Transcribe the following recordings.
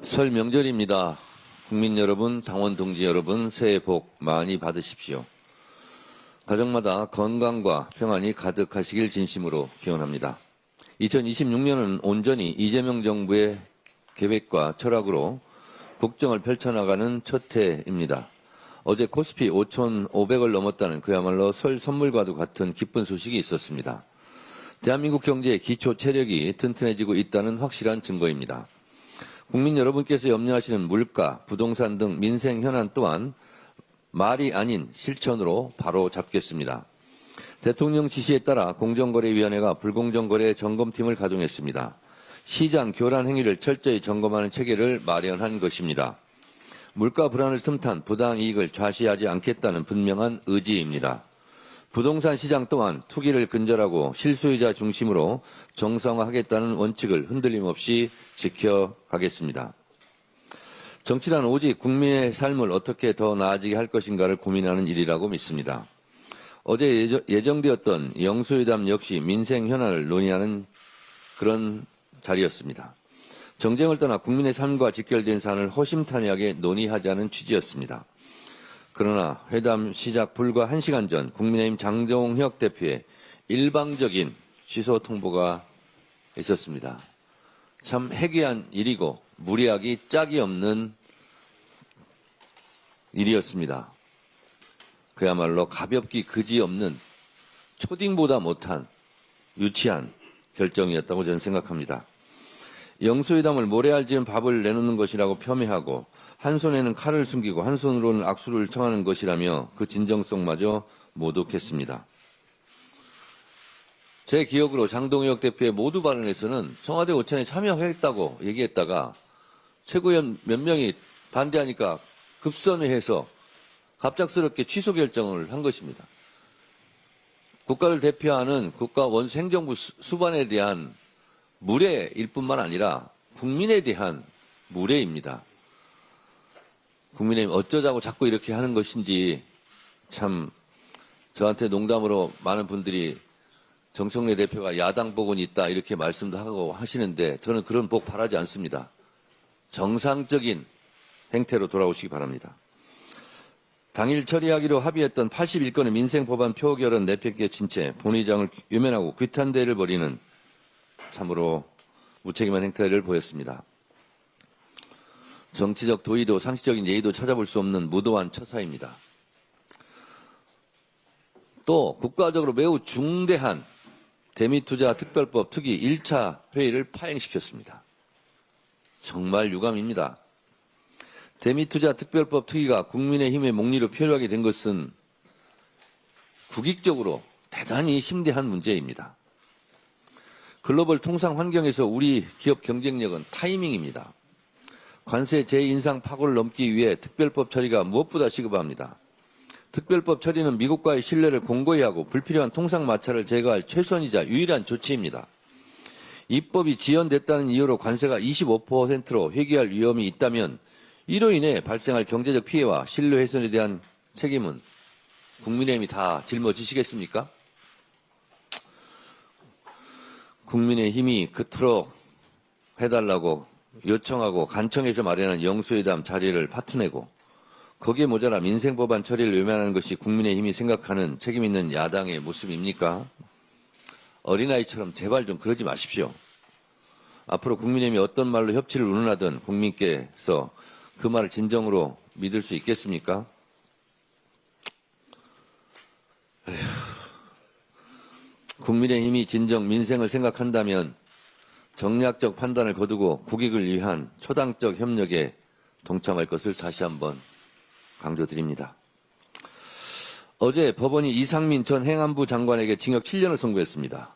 설 명절입니다. 국민 여러분, 당원 동지 여러분, 새해 복 많이 받으십시오. 가정마다 건강과 평안이 가득하시길 진심으로 기원합니다. 2026년은 온전히 이재명 정부의 계획과 철학으로 국정을 펼쳐나가는 첫 해입니다. 어제 코스피 5,500을 넘었다는 그야말로 설 선물과도 같은 기쁜 소식이 있었습니다. 대한민국 경제의 기초 체력이 튼튼해지고 있다는 확실한 증거입니다. 국민 여러분께서 염려하시는 물가, 부동산 등 민생 현안 또한 말이 아닌 실천으로 바로 잡겠습니다. 대통령 지시에 따라 공정거래위원회가 불공정거래 점검팀을 가동했습니다. 시장 교란 행위를 철저히 점검하는 체계를 마련한 것입니다. 물가 불안을 틈탄 부당이익을 좌시하지 않겠다는 분명한 의지입니다. 부동산 시장 또한 투기를 근절하고 실소유자 중심으로 정상화하겠다는 원칙을 흔들림 없이 지켜가겠습니다. 정치란 오직 국민의 삶을 어떻게 더 나아지게 할 것인가를 고민하는 일이라고 믿습니다. 어제 예정되었던 영수회담 역시 민생 현안을 논의하는 그런 자리였습니다. 정쟁을 떠나 국민의 삶과 직결된 사안을 허심탄회하게 논의하자는 취지였습니다. 그러나 회담 시작 불과 1시간 전 국민의힘 장동혁 대표의 일방적인 취소 통보가 있었습니다. 참 해괴한 일이고 무리하기 짝이 없는 일이었습니다. 그야말로 가볍기 그지없는 초딩보다 못한 유치한 결정이었다고 저는 생각합니다. 영수회담을 모래알 지은 밥을 내놓는 것이라고 폄훼하고 한 손에는 칼을 숨기고 한 손으로는 악수를 청하는 것이라며 그 진정성마저 모독했습니다. 제 기억으로 장동혁 대표의 모두 발언에서는 청와대 오찬에 참여하겠다고 얘기했다가 최고위원 몇 명이 반대하니까 급선회해서 갑작스럽게 취소 결정을 한 것입니다. 국가를 대표하는 국가 원수 행정부 수반에 대한 무례일 뿐만 아니라 국민에 대한 무례입니다. 국민의힘 어쩌자고 자꾸 이렇게 하는 것인지 참 저한테 농담으로 많은 분들이 정청래 대표가 야당 복은 있다 이렇게 말씀도 하고 하시는데 저는 그런 복 바라지 않습니다. 정상적인 행태로 돌아오시기 바랍니다. 당일 처리하기로 합의했던 81건의 민생법안 표결은 내팽개 친 채 본의장을 외면하고 규탄대를 벌이는 참으로 무책임한 행태를 보였습니다. 정치적 도의도 상식적인 예의도 찾아볼 수 없는 무도한 처사입니다. 또 국가적으로 매우 중대한 대미투자 특별법 특위 1차 회의를 파행시켰습니다. 정말 유감입니다. 대미투자 특별법 특위가 국민의힘의 목리로 필요하게 된 것은 국익적으로 대단히 심대한 문제입니다. 글로벌 통상 환경에서 우리 기업 경쟁력은 타이밍입니다. 관세 재인상 파고를 넘기 위해 특별법 처리가 무엇보다 시급합니다. 특별법 처리는 미국과의 신뢰를 공고히 하고 불필요한 통상 마찰을 제거할 최선이자 유일한 조치입니다. 입법이 지연됐다는 이유로 관세가 25%로 회귀할 위험이 있다면 이로 인해 발생할 경제적 피해와 신뢰 훼손에 대한 책임은 국민의힘이 다 짊어지시겠습니까? 국민의힘이 그토록 해달라고 요청하고 간청해서 마련한 영수회담 자리를 파투내고 거기에 모자라 민생법안 처리를 외면하는 것이 국민의힘이 생각하는 책임있는 야당의 모습입니까? 어린아이처럼 제발 좀 그러지 마십시오. 앞으로 국민의힘이 어떤 말로 협치를 운운하든 국민께서 그 말을 진정으로 믿을 수 있겠습니까? 국민의힘이 진정 민생을 생각한다면 정략적 판단을 거두고 국익을 위한 초당적 협력에 동참할 것을 다시 한번 강조드립니다. 어제 법원이 이상민 전 행안부 장관에게 징역 7년을 선고했습니다.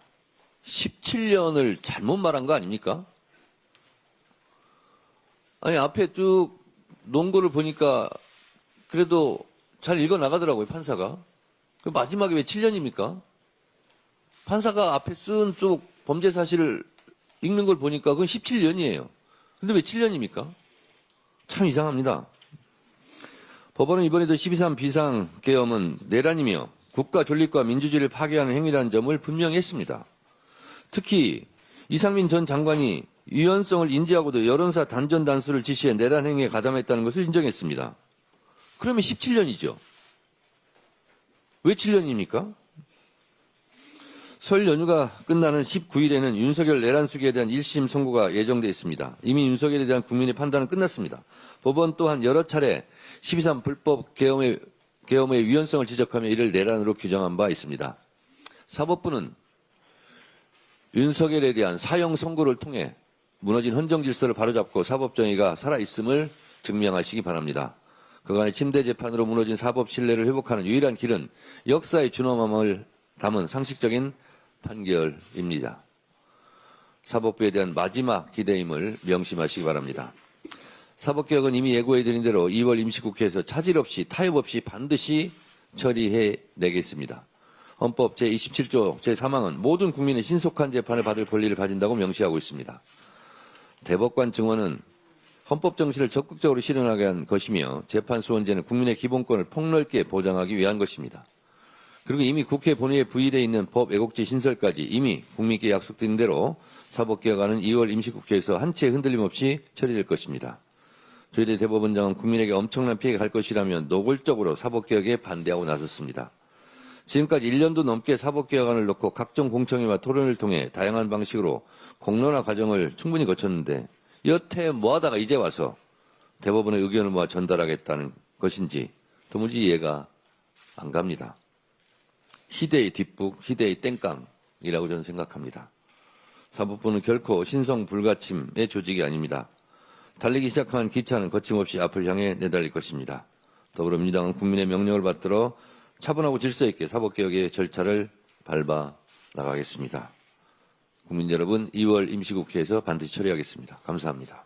17년을 잘못 말한 거 아닙니까? 아니 앞에 쭉 논거를 보니까 그래도 잘 읽어나가더라고요, 판사가. 마지막에 왜 7년입니까? 판사가 앞에 쓴 쪽 범죄 사실을 읽는 걸 보니까 그건 17년이에요. 근데 왜 7년입니까? 참 이상합니다. 법원은 이번에도 12.3 비상계엄은 내란이며 국가 존립과 민주주의를 파괴하는 행위라는 점을 분명히 했습니다. 특히 이상민 전 장관이 위헌성을 인지하고도 여론사 단전 단수를 지시해 내란 행위에 가담했다는 것을 인정했습니다. 그러면 17년이죠. 왜 7년입니까? 설 연휴가 끝나는 19일에는 윤석열 내란 수기에 대한 1심 선고가 예정돼 있습니다. 이미 윤석열에 대한 국민의 판단은 끝났습니다. 법원 또한 여러 차례 12.3 불법 계엄의 위헌성을 지적하며 이를 내란으로 규정한 바 있습니다. 사법부는 윤석열에 대한 사형 선고를 통해 무너진 헌정 질서를 바로잡고 사법정의가 살아있음을 증명하시기 바랍니다. 그간의 침대 재판으로 무너진 사법 신뢰를 회복하는 유일한 길은 역사의 준엄함을 담은 상식적인 판결입니다. 사법부에 대한 마지막 기대임을 명심하시기 바랍니다. 사법개혁은 이미 예고해드린 대로 2월 임시국회에서 차질 없이 타협 없이 반드시 처리해내겠습니다. 헌법 제27조 제3항은 모든 국민의 신속한 재판을 받을 권리를 가진다고 명시하고 있습니다. 대법관 증언은 헌법 정신을 적극적으로 실현하게 한 것이며 재판소원제는 국민의 기본권을 폭넓게 보장하기 위한 것입니다. 그리고 이미 국회 본회의에 부의되어 있는 법 애국지 신설까지 이미 국민께 약속드린 대로 사법개혁안은 2월 임시국회에서 한 채 흔들림 없이 처리될 것입니다. 조희대 대법원장은 국민에게 엄청난 피해가 갈 것이라면 노골적으로 사법개혁에 반대하고 나섰습니다. 지금까지 1년도 넘게 사법개혁안을 놓고 각종 공청회와 토론을 통해 다양한 방식으로 공론화 과정을 충분히 거쳤는데 여태 뭐하다가 이제 와서 대법원의 의견을 모아 전달하겠다는 것인지 도무지 이해가 안 갑니다. 희대의 뒷북, 희대의 땡깡이라고 저는 생각합니다. 사법부는 결코 신성불가침의 조직이 아닙니다. 달리기 시작한 기차는 거침없이 앞을 향해 내달릴 것입니다. 더불어민주당은 국민의 명령을 받들어 차분하고 질서 있게 사법개혁의 절차를 밟아 나가겠습니다. 국민 여러분, 2월 임시국회에서 반드시 처리하겠습니다. 감사합니다.